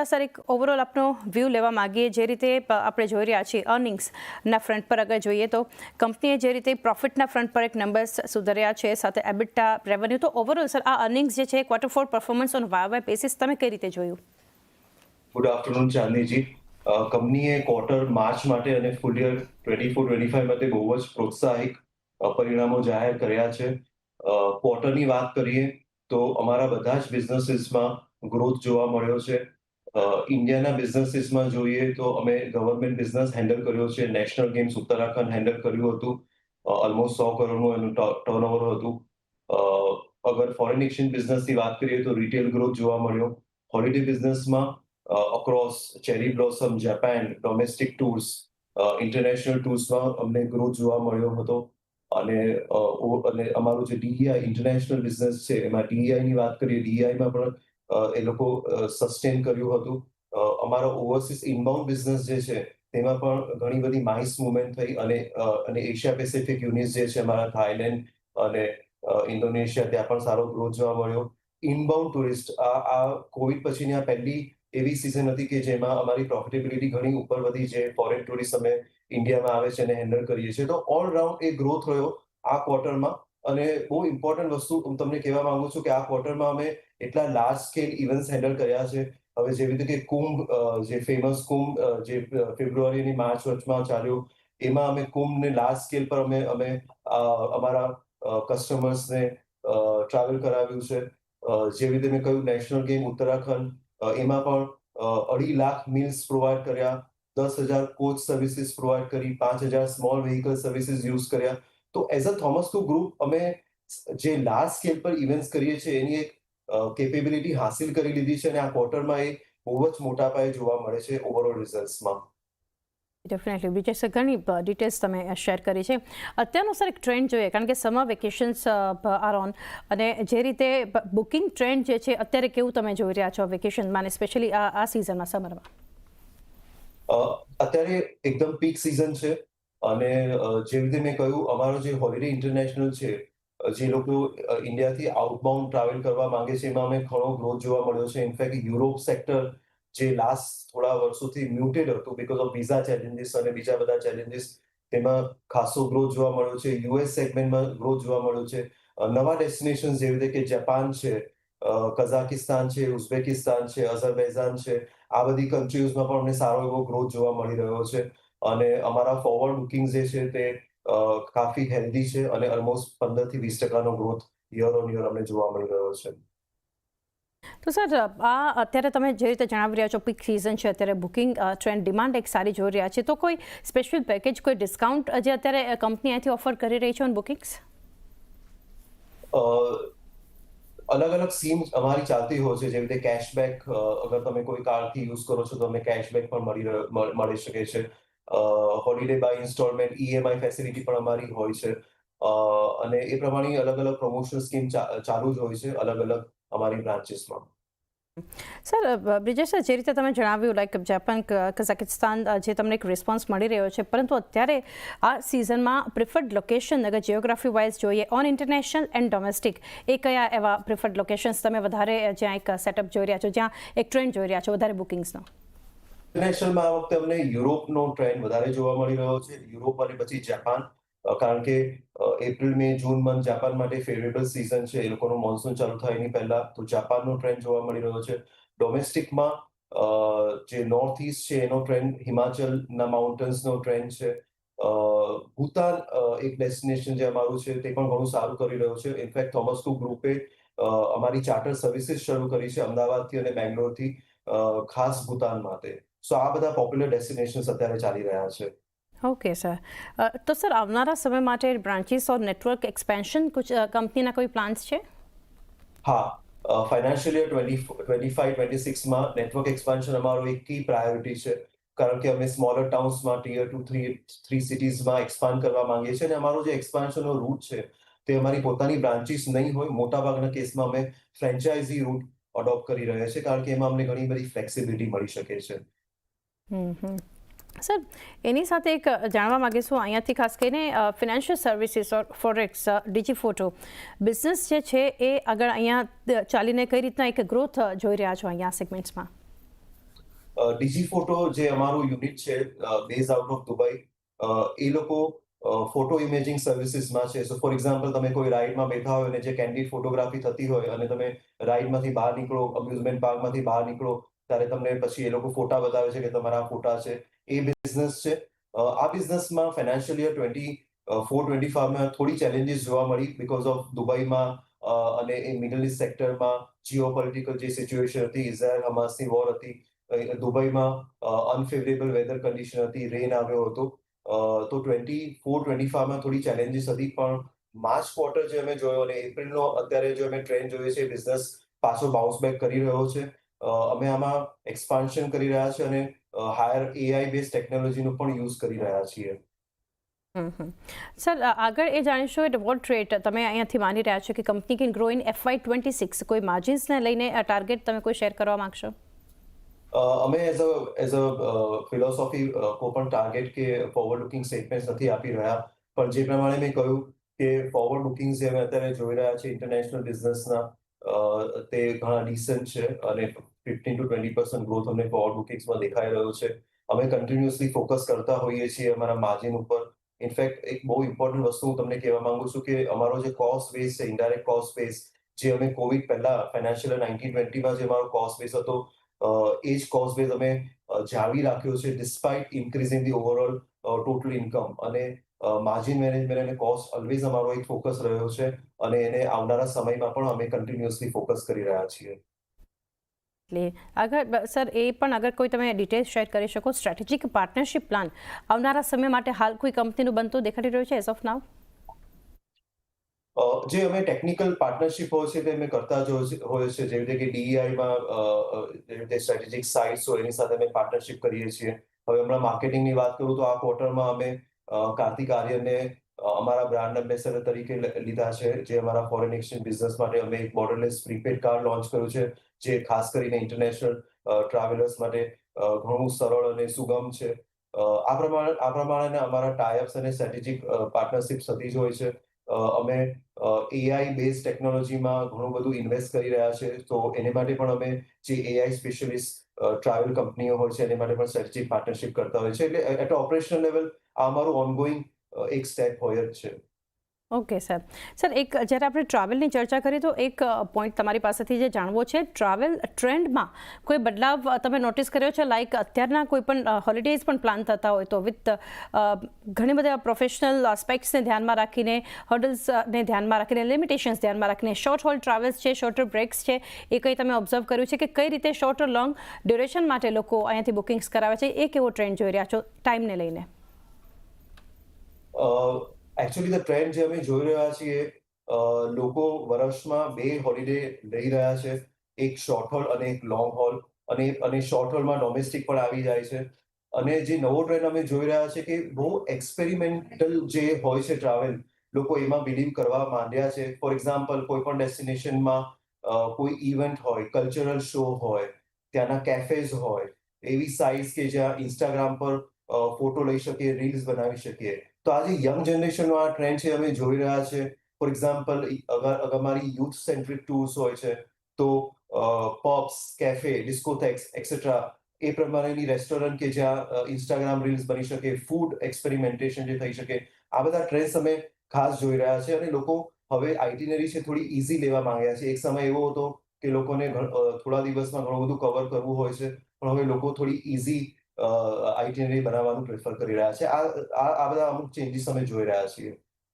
પહેલાં સર એક ઓવરઓલ આપનો વ્યૂ લેવા માગીએ, જે રીતે આપણે જોઈ રહ્યા છીએ અર્નિંગ્સના ફ્રન્ટ પર અગર જોઈએ તો કંપનીએ જે રીતે પ્રોફિટના ફ્રન્ટ પર એક નંબર્સ સુધર્યા છે, સાથે એબિટા રેવન્યુ, તો ઓવરઓલ સર આ અર્નિંગ્સ જે છે quarter four performance on Y basis તમે કઈ રીતે જોયું? ગુડ આફ્ટરનૂન ચાંદનીજી. કંપનીએ ક્વાર્ટર માર્ચ માટે અને ફૂલ યર 24-25 માટે બહુ જ પ્રોત્સાહિક પરિણામો જાહેર કર્યા છે. ક્વાર્ટરની વાત કરીએ તો અમારા બધા જ બિઝનેસીસમાં ગ્રોથ જોવા મળ્યો છે. ઇન્ડિયાના બિઝનેસીસમાં જોઈએ તો અમે ગવર્મેન્ટ બિઝનેસ હેન્ડલ કર્યો છે. નેશનલ ગેમ્સ ઉત્તરાખંડ હેન્ડલ કર્યું હતું. ઓલમોસ્ટ 100 કરોડનું એનું ટર્નઓવર હતું. અગર ફોરેન એક્સચેન્જ બિઝનેસની વાત કરીએ તો રિટેલ ગ્રોથ જોવા મળ્યો. હોલિડે બિઝનેસમાં across cherry blossom, Japan, domestic tours, international ટૂર્સમાં અમને ગ્રોથ જોવા મળ્યો હતો. અને અમારું જે ડીઈઆઈ ઇન્ટરનેશનલ બિઝનેસ છે એમાં ડીઈઆઈની વાત કરીએ, ડીઈઆઈમાં પણ એ લોકો સસ્ટેન કર્યું હતું. અમારો ઓવરસીઝ ઇનબાઉન્ડ બિઝનેસ જે છે તેમાં પણ ઘણી બધી નાઇસ મુવમેન્ટ થઈ અને એશિયા પેસિફિક યુનિટ જે છે અમારા થાઈલેન્ડ અને ઇન્ડોનેશિયા, ત્યાં પણ સારો ગ્રોથ જોવા મળ્યો. ઇનબાઉન્ડ ટુરિસ્ટ આ કોવિડ પછીની આ પહેલી એવી સિઝન હતી કે જેમાં અમારી પ્રોફિટેબિલિટી ઘણી ઉપર વધી છે. ફોરેન ટુરિસ્ટ અમે ઇન્ડિયામાં આવે છે અને હેન્ડલ કરીએ છીએ, તો ઓલરાઉન્ડ એ ગ્રોથ રહ્યો આ ક્વાર્ટરમાં. અને બહુ ઇમ્પોર્ટન્ટ વસ્તુ હું તમને કહેવા માંગુ છું કે આ ક્વાર્ટરમાં અમે એટલા લાર્જ સ્કેલ ઇવેન્ટ્સ હેન્ડલ કર્યા છે. હવે જેવી રીતે કે કુંભ, જે ફેમસ કુંભ જે ફેબ્રુઆરી અને માર્ચ વચમાં ચાલ્યું, એમાં અમે કુંભને લાર્જ સ્કેલ પર અમે અમારા કસ્ટમર્સને ટ્રાવેલ કરાવ્યું છે. જેવી રીતે મેં કહ્યું, નેશનલ ગેમ ઉત્તરાખંડ, એમાં પણ 2.5 લાખ મીલ્સ પ્રોવાઈડ કર્યા, 10,000 કોચ સર્વિસીસ પ્રોવાઈડ કરી, 5,000 સ્મોલ વ્હીકલ સર્વિસીસ યુઝ કર્યા. તો as a Thomas Cook group અમે જે લાર્જ સ્કેલ પર ઇવેન્ટ્સ કરીએ છીએ એની એક કેપેબિલિટી હાસિલ કરી લીધી છે અને આ ક્વાર્ટરમાં એ બહુ જ મોટા પાયે જોવા મળે છે ઓવરઓલ રિઝલ્ટ્સમાં. ડેફિનેટલી બ્રિજેશ સર, ઘણી ડિટેલ્સ તમે શેર કરી છે. અત્યારનો સર એક ટ્રેન્ડ જોઈએ, કારણ કે સમર વેકેશન્સ આર ઓન, અને જે રીતે બુકિંગ ટ્રેન્ડ જે છે અત્યારે કેવું તમે જોઈ રહ્યા છો વેકેશનમાં અને સ્પેશિયલી આ સિઝનમાં, સમરમાં? અત્યારે એકદમ પીક સિઝન છે અને જે રીતે મેં કહ્યું, અમારો જે હોલિડે ઇન્ટરનેશનલ છે, જે લોકો ઇન્ડિયાથી આઉટબાઉન્ડ ટ્રાવેલ કરવા માંગે છે એમાં અમે ઘણો ગ્રોથ જોવા મળ્યો છે. ઇનફેક્ટ યુરોપ સેક્ટર જે લાસ્ટ થોડા વર્ષોથી મ્યુટેડ હતું બીકોઝ ઓફ વિઝા ચેલેન્જીસ અને બીજા બધા ચેલેન્જીસ, તેમાં ખાસો ગ્રોથ જોવા મળ્યો છે. યુએસ સેગમેન્ટમાં ગ્રોથ જોવા મળ્યો છે. નવા ડેસ્ટિનેશન જેવી રીતે કે જાપાન છે, કઝાકિસ્તાન છે, ઉઝબેકિસ્તાન છે, અઝરબૈજાન છે, આ બધી કન્ટ્રીઝમાં પણ અમને સારો એવો ગ્રોથ જોવા મળી રહ્યો છે. અને અમારા ફોરવર્ડ બુકિંગ જે છે તે કાફી હેલ્ધી છે અને almost 15-20% growth year on year અમને જોવા મળી રહ્યો છે. તો સર, આ અત્યારે તમે જે રીતે જણાવી રહ્યા છો પીક સિઝન છે, અત્યારે બુકિંગ ટ્રેન્ડ, ડિમાન્ડ એક સારી જોઈ રહ્યા છે, તો કોઈ સ્પેશિયલ પેકેજ, કોઈ ડિસ્કાઉન્ટ જે અત્યારે કંપની અહીંથી ઓફર કરી રહી છે ઓન બુકિંગ્સ? અલગ અલગ સ્કીમ અમારી ચાલતી હોય છે. જેવી રીતે કેશબેક, અગર તમે કોઈ કાર્ડથી યુઝ કરો છો તો તમને કેશબેક પણ મળી શકે છે. Holiday by instalment, EMI facility પણ અમારી હોય છે. અને એ પ્રમાણે અલગ અલગ પ્રમોશનલ સ્કીમ ચાલુ જ હોય છે અલગ અલગ અમારી બ્રાન્ચીસમાં. સર, બ્રિજેશ સર, જે રીતે તમે જણાવ્યું લાઈક જાપાન, કઝાકિસ્તાન, જે તમને એક રિસ્પોન્સ મળી રહ્યો છે, પરંતુ અત્યારે આ સિઝનમાં પ્રિફર્ડ લોકેશન અગર જિયોગ્રાફી વાઇઝ જોઈએ, ઓન ઇન્ટરનેશનલ એન્ડ ડોમેસ્ટિક, એ કયા એવા પ્રિફર્ડ લોકેશન્સ તમે વધારે જ્યાં એક સેટઅપ જોઈ રહ્યા છો, જ્યાં એક ટ્રેન્ડ જોઈ રહ્યા છો વધારે બુકિંગ્સનો? ઇન્ટરનેશનલમાં આ વખતે અમને યુરોપનો ટ્રેન્ડ વધારે જોવા મળી રહ્યો છે. યુરોપ અને પછી જાપાન, કારણ કે એપ્રિલ, મે, જૂન મંથ જાપાન માટે ફેવરેબલ સિઝન છે. એ લોકોનું મોન્સૂન ચાલુ થાય એની પહેલા, તો જાપાનનો ટ્રેન્ડ જોવા મળી રહ્યો છે. ડોમેસ્ટિકમાં જે નોર્થ ઇસ્ટ છે એનો ટ્રેન્ડ, હિમાચલના માઉન્ટેન્સનો ટ્રેન્ડ છે. ભૂતાન એક ડેસ્ટિનેશન જે અમારું છે તે પણ ઘણું સારું કરી રહ્યું છે. ઇનફેક્ટ થોમસ કુક ગ્રુપે અમારી ચાર્ટર સર્વિસીસ શરૂ કરી છે અમદાવાદથી અને બેંગ્લોરથી, ખાસ ભૂતાન માટે. સો આ બધા પોપ્યુલર ડેસ્ટિનેશન્સ અત્યારે ચાલી રહ્યા છે. ઓકે સર, તો સર આવનારા સમય માટે બ્રાન્ચીસ ઓર નેટવર્ક એક્સપેન્શન કુછ કંપનીના કોઈ પ્લાન્સ છે? હા, ફાઇનાન્શિયલ યર 25-26માં નેટવર્ક એક્સપાન્શન અમારો એક કી પ્રાયોરિટી છે. કારણ કે અમે સ્મોલર ટાઉન્સમાં ટિયર 2-3 સિટીઝમાં એક્સપાન્ડ કરવા માંગીએ છીએ અને અમારો જે એક્સપાન્શનનો રૂટ છે તે અમારી પોતાની બ્રાન્ચીસ નહીં હોય. મોટાભાગના કેસમાં અમે ફ્રેન્ચાઇઝી રૂટ અડોપ્ટ કરી રહ્યા છીએ, કારણ કે એમાં અમને ઘણી બધી ફ્લેક્સિબિલિટી મળી શકે છે. સર, એની સાથે એક જાણવા માગીશું અહીંયાથી, ખાસ કરીને ફિનાન્શિયલ સર્વિસીસ ઓર ફોરેક્સ, ડિજીફોટો બિઝનેસ જે છે એ આગળ અહીંયા ચાલીને કઈ રીતના એક ગ્રોથ જોઈ રહ્યા છો અહીંયા સેગમેન્ટ્સમાં? ડિજીફોટો જે અમારું યુનિટ છે બેઝ આઉટ ઓફ દુબઈ, એ લોકો ફોટો ઇમેજિંગ સર્વિસીસમાં છે. સો ફોર એક્ઝામ્પલ, તમે કોઈ રાઈડમાં બેઠા હોય અને જે કેન્ડિડ ફોટોગ્રાફી થતી હોય અને તમે રાઈડમાંથી બહાર નીકળો, અમ્યુઝમેન્ટ પાર્કમાંથી બહાર નીકળો, ત્યારે તમને પછી એ લોકો ફોટા બતાવે છે કે તમારા ફોટા છે. એ બિઝનેસ છે. આ બિઝનેસમાં ફાઇનાન્શિયલ યર 24-25માં થોડી ચેલેન્જીસ જોવા મળી બીકોઝ ઓફ દુબઈમાં અને એ મિડલ ઇસ્ટ સેક્ટરમાં જીઓપોલિટિકલ જે સિચ્યુએશન હતી, ઇઝરાયલ હમાસની વોર હતી, દુબઈમાં અનફેવરેબલ વેધર કન્ડિશન હતી, રેન આવ્યો હતો. તો 24-25માં થોડી ચેલેન્જીસ હતી, પણ માર્ચ ક્વાર્ટર જે અમે જોયો અને એપ્રિલનો અત્યારે જો અમે ટ્રેન્ડ જોઈએ છે, બિઝનેસ પાછો બાઉન્સ બેક કરી રહ્યો છે. અમે આમાં એક્સપાન્શન કરી રહ્યા છે અને હાયર એઆઈ બેઝ ટેકનોલોજીનો પણ યુઝ કરી રહ્યા છીએ. સર, આગળ એ જાણીશું એટ વોટ રેટ તમે અહીંયાથી માની રહ્યા છો કે company can grow in FY26? કોઈ માર્જિન્સને લઈને ટાર્ગેટ તમે કોઈ શેર કરવા માંગશો? અમે એઝ અ ફિલોસોફી કોઈ પણ ટાર્ગેટ કે ફોરવર્ડ લુકિંગ સ્ટેટમેન્ટ નથી આપી રહ્યા, પણ જે પ્રમાણે મેં કહ્યું કે ફોરવર્ડ લુકિંગ જે અમે અત્યારે જોઈ રહ્યા છે ઇન્ટરનેશનલ બિઝનેસના, તે ઘણા ડિસન્ટ છે અને 15-20% ગ્રોથ અમને ફોરવર્ડ લુકિંગ્સમાં દેખાઈ રહ્યો છે. અમે કન્ટિન્યુઅસલી ફોકસ કરતા હોઈએ છીએ અમારા માર્જિન ઉપર. ઇનફેક્ટ એક બહુ ઇમ્પોર્ટન્ટ વસ્તુ હું તમને કહેવા માંગુ છું કે અમારો જે કોસ્ટ બેઝ છે, ઇનડાયરેક્ટ કોસ્ટ બેઝ, જે અમે કોવિડ પહેલા ફાઇનાન્શિયલ 19-20માં જે અમારો કોસ્ટ બેઝ હતો, એ જ કોસ્ટ બેઝ અમે જાળવી રાખ્યો છે despite increasing the overall total income. અને માર્જિન મેનેજમેન્ટ અને કોસ્ટ ઓલવેઝ અમારો એક ફોકસ રહ્યો છે અને એને આવનારા સમયમાં પણ અમે કન્ટિન્યુઅસલી ફોકસ કરી રહ્યા છીએ. એટલે આગળ સર, એ પણ અગર કોઈ તમે ડિટેલ્સ શેર કરી શકો, સ્ટ્રેટેજિક પાર્ટનરશિપ પ્લાન આવનારા સમય માટે હાલ કોઈ કંપનીનું બનતું દેખાડી રહ્યું છે એઝ ઓફ નાઉ? જે અમે ટેકનિકલ પાર્ટનરશિપ હોય છે તે અમે કરતા જ હોય છે, જેવી રીતે કે ડીઈઆઈમાં જેવી રીતે સ્ટ્રેટેજિક સાઇટ્સ હોય એની સાથે અમે પાર્ટનરશિપ કરીએ છીએ. હવે હમણાં માર્કેટિંગની વાત કરું તો આ ક્વાર્ટરમાં અમે કાર્તિક આર્યનને અમારા બ્રાન્ડ એમ્બેસેડર તરીકે લીધા છે, જે અમારા ફોરેન એક્સચેન્જ બિઝનેસ માટે અમે એક બોર્ડરલેસ પ્રીપેડ કાર્ડ લોન્ચ કર્યું છે, જે ખાસ કરીને ઇન્ટરનેશનલ ટ્રાવેલર્સ માટે ઘણું સરળ અને સુગમ છે. આ પ્રમાણે અમારા ટાઈઅપ્સ અને સ્ટ્રેટેજિક પાર્ટનરશિપ થતી જ હોય છે. અમે એઆઈ બેઝ ટેકનોલોજીમાં ઘણું બધું ઇન્વેસ્ટ કરી રહ્યા છે, તો એને માટે પણ અમે જે એઆઈ સ્પેશિયલિસ્ટ ટ્રાવેલ કંપનીઓ હોય છે એને માટે પણ સ્ટ્રેટેજિક પાર્ટનરશિપ કરતા હોય છે. એટલે એટ ઓપરેશનલ લેવલ આ અમારું ઓનગોઈંગ એક સ્ટેપ હોય જ છે. Okay sir. સર, એક જ્યારે આપણે ટ્રાવેલની ચર્ચા કરીએ તો એક પોઈન્ટ તમારી પાસેથી જે જાણવો છે, ટ્રાવેલ ટ્રેન્ડમાં કોઈ બદલાવ તમે નોટિસ કર્યો છે? લાઈક અત્યારના કોઈ પણ હોલિડેઝ પણ પ્લાન થતા હોય તો વિથ ઘણી બધા પ્રોફેશનલ આસ્પેક્ટ્સને ધ્યાનમાં રાખીને, હર્ડલ્સને ધ્યાનમાં રાખીને, લિમિટેશન્સ ધ્યાનમાં રાખીને, શોર્ટ હોલ ટ્રાવેલ્સ છે, શોર્ટર બ્રેક્સ છે, એ કંઈ તમે ઓબ્ઝર્વ કર્યું છે કે કઈ રીતે શોર્ટ લોંગ ડ્યુરેશન માટે લોકો અહીંયાથી બુકિંગ્સ કરાવે છે? એ કેવો ટ્રેન્ડ જોઈ રહ્યા છો ટાઈમને લઈને? એકચ્યુઅલી ધ ટ્રેન્ડ જે અમે જોઈ રહ્યા છીએ, લોકો વર્ષમાં 2 હોલિડે લઈ રહ્યા છે, એક શોર્ટ હોલ અને એક લોંગ હોલ. અને શોર્ટ હોલમાં ડોમેસ્ટિક પણ આવી જાય છે. અને જે નવો ટ્રેન્ડ અમે જોઈ રહ્યા છે કે બહુ એક્સપેરિમેન્ટલ જે હોય છે ટ્રાવેલ, લોકો એમાં બિલીવ કરવા માંડ્યા છે. ફોર એક્ઝામ્પલ, કોઈ પણ ડેસ્ટિનેશનમાં કોઈ ઇવેન્ટ હોય, કલ્ચરલ શો હોય, ત્યાંના કેફેઝ હોય, એવી સાઇટ્સ કે જ્યાં ઇન્સ્ટાગ્રામ પર ફોટો લઈ શકીએ, રીલ્સ બનાવી શકીએ. તો આ જે યંગ જનરેશનનો આ ટ્રેન્ડ છે અમે જોઈ રહ્યા છે. ફોર એક્ઝામ્પલ, અગર અમારી યુથ સેન્ટ્રિક ટૂર્સ હોય છે, તો પબ્સ, કેફે, ડિસ્કોથેક્સ એક્સેટ્રા, એ પ્રમાણેની રેસ્ટોરન્ટ કે જ્યાં ઇન્સ્ટાગ્રામ રીલ્સ બની શકે, ફૂડ એક્સપેરિમેન્ટેશન જે થઈ શકે, આ બધા ટ્રેન્ડ્સ અમે ખાસ જોઈ રહ્યા છે. અને લોકો હવે આઇટિનરી છે થોડી ઇઝી લેવા માંગ્યા છે. એક સમય એવો હતો કે લોકોને થોડા દિવસમાં ઘણું બધું કવર કરવું હોય છે, પણ હવે લોકો થોડી ઇઝી આઇટિનરી બનાવવાનું પ્રેફર કરી રહ્યા છે. આ બધા અમુક ચેન્જીસ અમે જોઈ રહ્યા છીએ.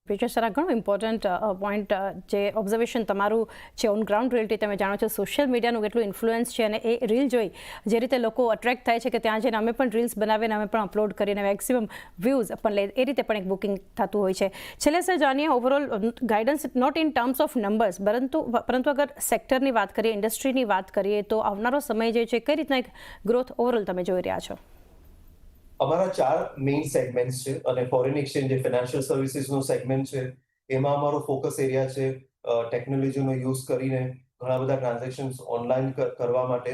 વિજય સર, આ ઘણું ઇમ્પોર્ટન્ટ પોઈન્ટ જે ઓબ્ઝર્વેશન તમારું છે ઓન ગ્રાઉન્ડ રિયલિટી, તમે જાણો છો સોશિયલ મીડિયાનું કેટલું ઇન્ફ્લુઅન્સ છે અને એ રીલ જોઈ જે રીતે લોકો અટ્રેક્ટ થાય છે કે ત્યાં જઈને અમે પણ રીલ્સ બનાવીને અમે પણ અપલોડ કરીને મેક્સિમમ વ્યૂઝ પણ લે, એ રીતે પણ એક બુકિંગ થતું હોય છે. છેલ્લે સર જાણીએ overall guidance, not in terms of numbers, પરંતુ અગર સેક્ટરની વાત કરીએ, ઇન્ડસ્ટ્રીની વાત કરીએ, તો આવનારો સમય જે છે કઈ રીતના એક ગ્રોથ ઓવરઓલ તમે જોઈ રહ્યા છો? અમારા 4 મેઇન સેગમેન્ટ્સ છે અને ફોરેન એક્સચેન્જ જે ફાઇનાન્શિયલ સર્વિસીસનો સેગમેન્ટ છે, એમાં અમારો ફોકસ એરિયા છે ટેકનોલોજીનો યુઝ કરીને ઘણા બધા ટ્રાન્ઝેક્શન્સ ઓનલાઈન કરવા માટે.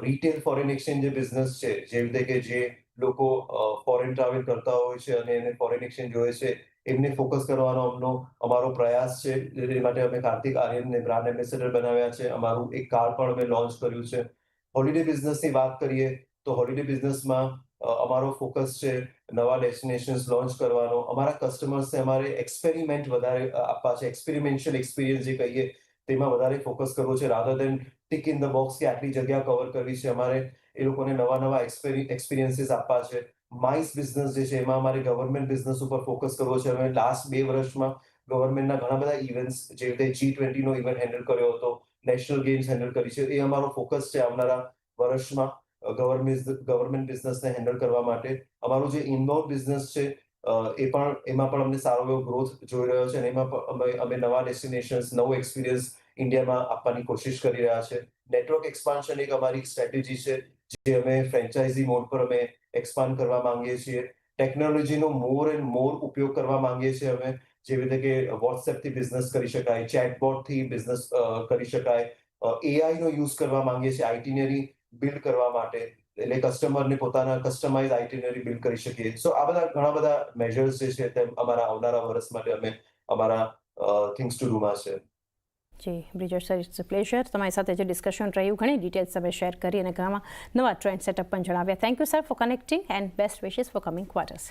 રિટેલ ફોરેન એક્સચેન્જ જે બિઝનેસ છે, જેવી રીતે કે જે લોકો ફોરેન ટ્રાવેલ કરતા હોય છે અને એને ફોરેન એક્સચેન્જ જોઈએ છે, એમને ફોકસ કરવાનો અમારો પ્રયાસ છે. એ માટે અમે કાર્તિક આર્યનને બ્રાન્ડ એમ્બેસેડર બનાવ્યા છે. અમારું એક કાર્ડ પણ અમે લોન્ચ કર્યું છે. હોલિડે બિઝનેસની વાત કરીએ તો હોલિડે બિઝનેસમાં અમારો ફોકસ છે નવા ડેસ્ટિનેશન્સ લોન્ચ કરવાનો, અમારા કસ્ટમર્સને અમારે એક્સપેરિમેન્ટ વધારે આપવા છે, એક્સપેરિમેન્શિયલ એક્સપિરિયન્સ જે કહીએ તેમાં વધારે ફોકસ કરવો છે rather then tick in the box કે આટલી જગ્યા કવર કરવી છે. અમારે એ લોકોને નવા એક્સપિરિયન્સીસ આપવા છે. માઇસ બિઝનેસ જે છે એમાં અમારે ગવર્મેન્ટ બિઝનેસ ઉપર ફોકસ કરવો છે. અમે લાસ્ટ 2 વર્ષમાં ગવર્મેન્ટના ઘણા બધા ઇવેન્ટ્સ જે રીતે G20 નો ઇવેન્ટ હેન્ડલ કર્યો હતો, નેશનલ ગેમ્સ હેન્ડલ કરી છે. એ અમારો ફોકસ છે આવનારા વર્ષમાં ગવર્મેન્ટ બિઝનેસને હેન્ડલ કરવા માટે. અમારું જે ઇનબાઉન્ડ બિઝનેસ છે એમાં પણ અમને સારો એવો ગ્રોથ જોઈ રહ્યો છે અને એમાં પણ અમે નવા ડેસ્ટિનેશન્સ, નવો એક્સપિરિયન્સ ઇન્ડિયામાં આપવાની કોશિશ કરી રહ્યા છે. નેટવર્ક એક્સપાન્શન એક અમારી સ્ટ્રેટેજી છે જે અમે ફ્રેન્ચાઇઝી મોડ પર અમે એક્સપાન્ડ કરવા માંગીએ છીએ. ટેકનોલોજીનો મોર એન્ડ મોર ઉપયોગ કરવા માંગીએ છીએ અમે, જેવી રીતે કે વોટ્સએપથી બિઝનેસ કરી શકાય, ચેટબોટથી બિઝનેસ કરી શકાય, AI નો યુઝ કરવા માંગીએ છીએ આઇટિનરી બિલ્ડ કરવા માટે, એટલે કસ્ટમરને પોતાના કસ્ટમાઇઝ આઇટિનરી બિલ્ડ કરી શકીએ. સો આ બધા ઘણા બધા મેજર્સ જે છે તે અમારા આવનારા વર્ષ માટે અમે અમારા થિંગ્સ ટુ ડુમાં છે. જી Brijesh sir, it's a pleasure. તમારી સાથે જે ડિસ્કશન રહ્યું, ઘણી ડિટેલ્સ તમે શેર કરી અને ઘણા નવા ટ્રેન્ડ સેટઅપ પણ જણાવ્યા. Thank you sir for connecting and best wishes four coming quarters.